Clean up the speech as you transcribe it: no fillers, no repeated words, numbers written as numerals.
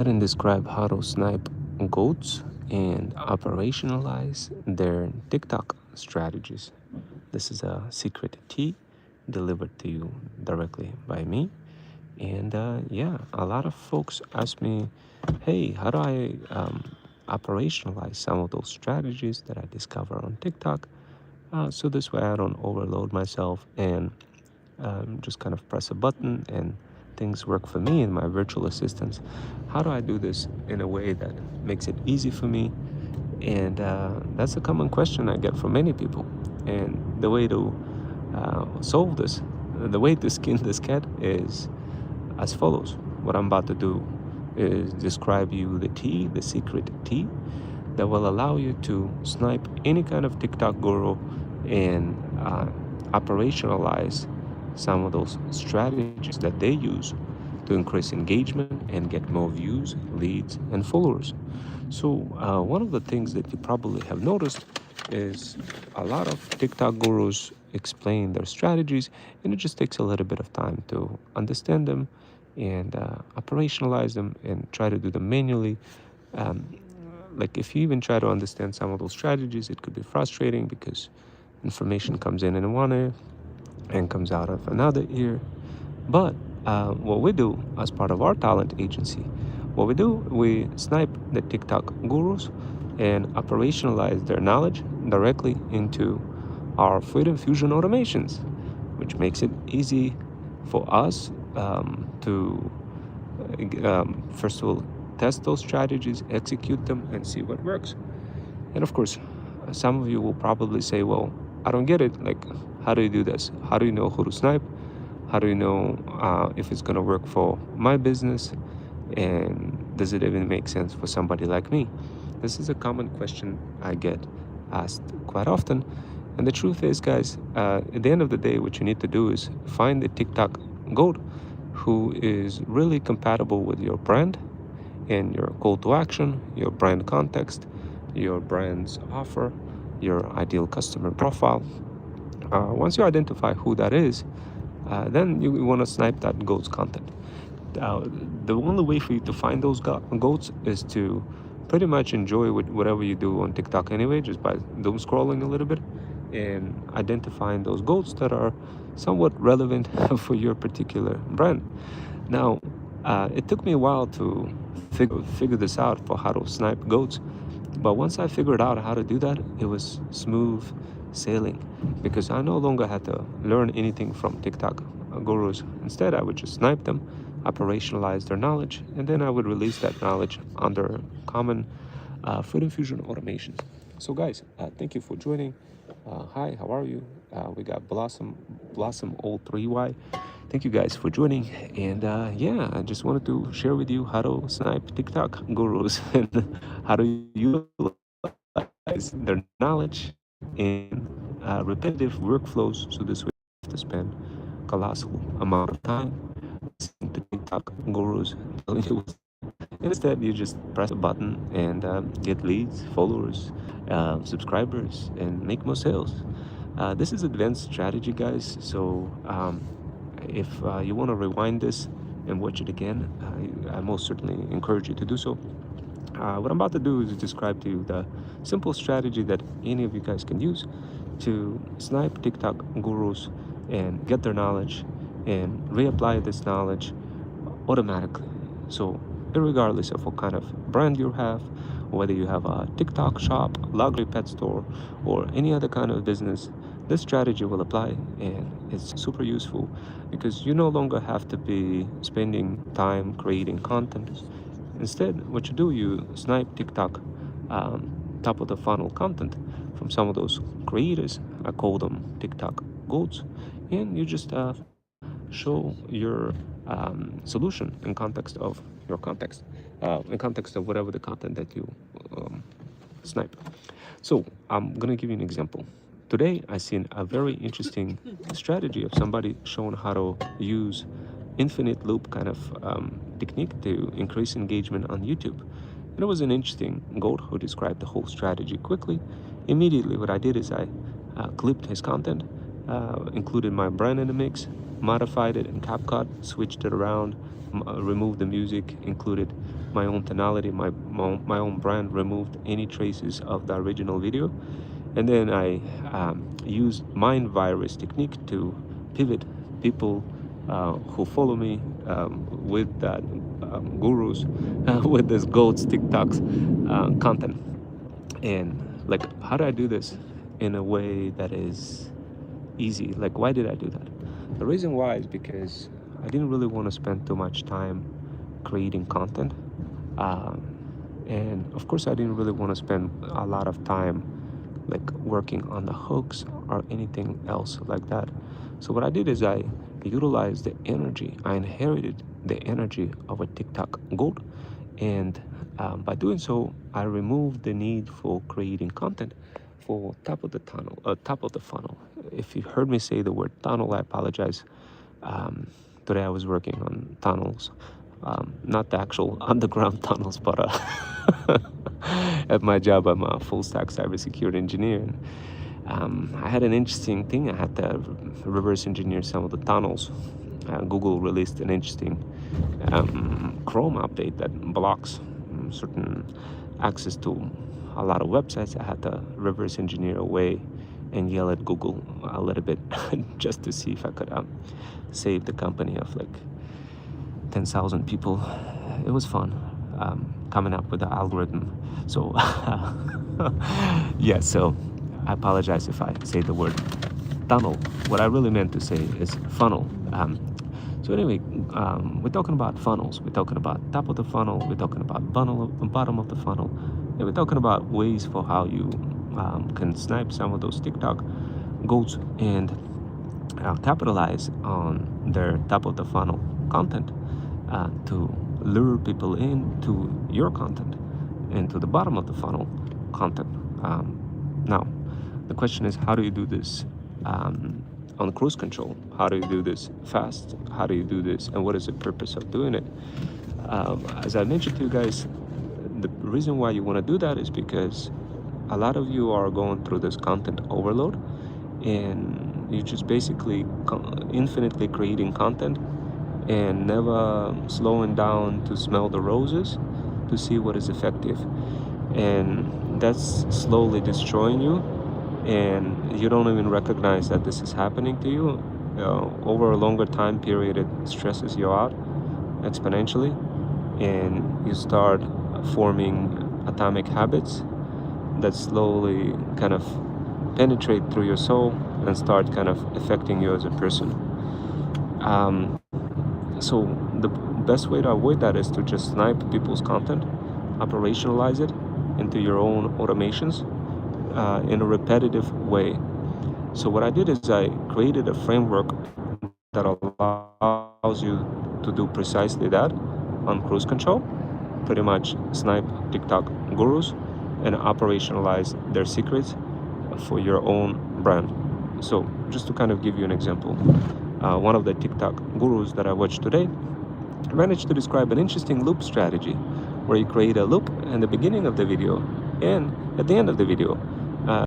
And describe how to snipe goats and operationalize their TikTok strategies. This is a secret tea delivered to you directly by me. And yeah, a lot of folks ask me, hey, how do I operationalize some of those strategies that I discover on TikTok? So this way I don't overload myself and just kind of press a button and things work for me and my virtual assistants. How do I do this in a way that makes it easy for me? And that's a common question I get from many people. And the way to solve this, the way to skin this cat is as follows. What I'm about to do is describe you the tea, the secret tea that will allow you to snipe any kind of TikTok guru and operationalize some of those strategies that they use to increase engagement and get more views, leads, and followers. So, one of the things that you probably have noticed is a lot of TikTok gurus explain their strategies, and it just takes a little bit of time to understand them and operationalize them and try to do them manually. Um, like if you even try to understand some of those strategies, it could be frustrating because information comes in one ear and comes out of another ear. But what we do as part of our talent agency, what we do, we snipe the TikTok gurus and operationalize their knowledge directly into our Freedom Fusion automations, which makes it easy for us to, first of all, test those strategies, execute them, and see what works. And of course, some of you will probably say, well, I don't get it. Like, how do you do this? How do you know who to snipe? How do you know if it's going to work for my business? And does it even make sense for somebody like me? This is a common question I get asked quite often. And the truth is, guys, at the end of the day, what you need to do is find the TikTok goat who is really compatible with your brand and your call to action, your brand context, your brand's offer, your ideal customer profile. Once you identify who that is, then you want to snipe that goat's content. Uh, the only way for you to find those goats is to pretty much enjoy whatever you do on TikTok anyway, just by doom scrolling a little bit and identifying those goats that are somewhat relevant for your particular brand. Now, it took me a while to figure this out for how to snipe goats, but once I figured out how to do that, it was smooth sailing because I no longer had to learn anything from TikTok gurus. Instead, I would just snipe them, operationalize their knowledge, and then I would release that knowledge under common Freedom Fusion automations. So, guys, thank you for joining. Hi, how are you? We got Blossom All 3Y. Thank you guys for joining. And yeah, I just wanted to share with you how to snipe TikTok gurus and how to utilize their knowledge in repetitive workflows. So this way you have to spend colossal amount of time listening to TikTok gurus telling you. Instead, you just press a button and get leads, followers, subscribers, and make more sales. This is advanced strategy, guys. So if you want to rewind this and watch it again, I most certainly encourage you to do so. What I'm about to do is describe to you the simple strategy that any of you guys can use to snipe TikTok gurus and get their knowledge and reapply this knowledge automatically. So, regardless of what kind of brand you have, whether you have a TikTok shop, luxury pet store, or any other kind of business, this strategy will apply and it's super useful because you no longer have to be spending time creating content. Instead, what you do, you snipe TikTok top of the funnel content from some of those creators. I call them TikTok goats, and you just show your solution in context of your context, in context of whatever the content that you snipe. So I'm gonna give you an example. Today I seen a very interesting strategy of somebody showing how to use infinite loop kind of technique to increase engagement on YouTube. And it was an interesting goat who described the whole strategy quickly. Immediately, what I did is I clipped his content, included my brand in the mix, modified it in CapCut, switched it around, removed the music, included my own tonality, my own brand, removed any traces of the original video, and then I used mind virus technique to pivot people who follow me with that gurus with this goats TikToks content. And like, how do I do this in a way that is easy? Like, why did I do that? The reason why is because I didn't really want to spend too much time creating content. Um, and of course, I didn't really want to spend a lot of time like working on the hooks or anything else like that. So what I did is I utilized the energy. I inherited the energy of a TikTok goat, and by doing so, I removed the need for creating content for top of the funnel. If you heard me say the word tunnel, I apologize. Today I was working on tunnels, not the actual underground tunnels, but at my job, I'm a full stack cybersecurity engineer. And, I had an interesting thing. I had to reverse engineer some of the tunnels. Google released an interesting Chrome update that blocks certain access to a lot of websites. I had to reverse engineer away and yell at Google a little bit just to see if I could save the company of like 10,000 people. It was fun coming up with the algorithm. So yeah, so I apologize if I say the word tunnel. What I really meant to say is funnel. So anyway, we're talking about funnels. We're talking about top of the funnel. We're talking about bottom of the funnel. And we're talking about ways for how you can snipe some of those TikTok goals and capitalize on their top of the funnel content to lure people into your content, into the bottom of the funnel content. Now, the question is, how do you do this on cruise control? How do you do this fast? How do you do this? And what is the purpose of doing it? As I mentioned to you guys, the reason why you want to do that is because a lot of you are going through this content overload, and you're just basically infinitely creating content and never slowing down to smell the roses to see what is effective. And that's slowly destroying you, and you don't even recognize that this is happening to you. Over a longer time period, it stresses you out exponentially, and you start forming atomic habits that slowly kind of penetrate through your soul and start kind of affecting you as a person. So the best way to avoid that is to just snipe people's content, operationalize it into your own automations in a repetitive way. So what I did is I created a framework that allows you to do precisely that on cruise control. Pretty much snipe TikTok gurus and operationalize their secrets for your own brand. So just to kind of give you an example, one of the TikTok gurus that I watched today managed to describe an interesting loop strategy where you create a loop in the beginning of the video and at the end of the video.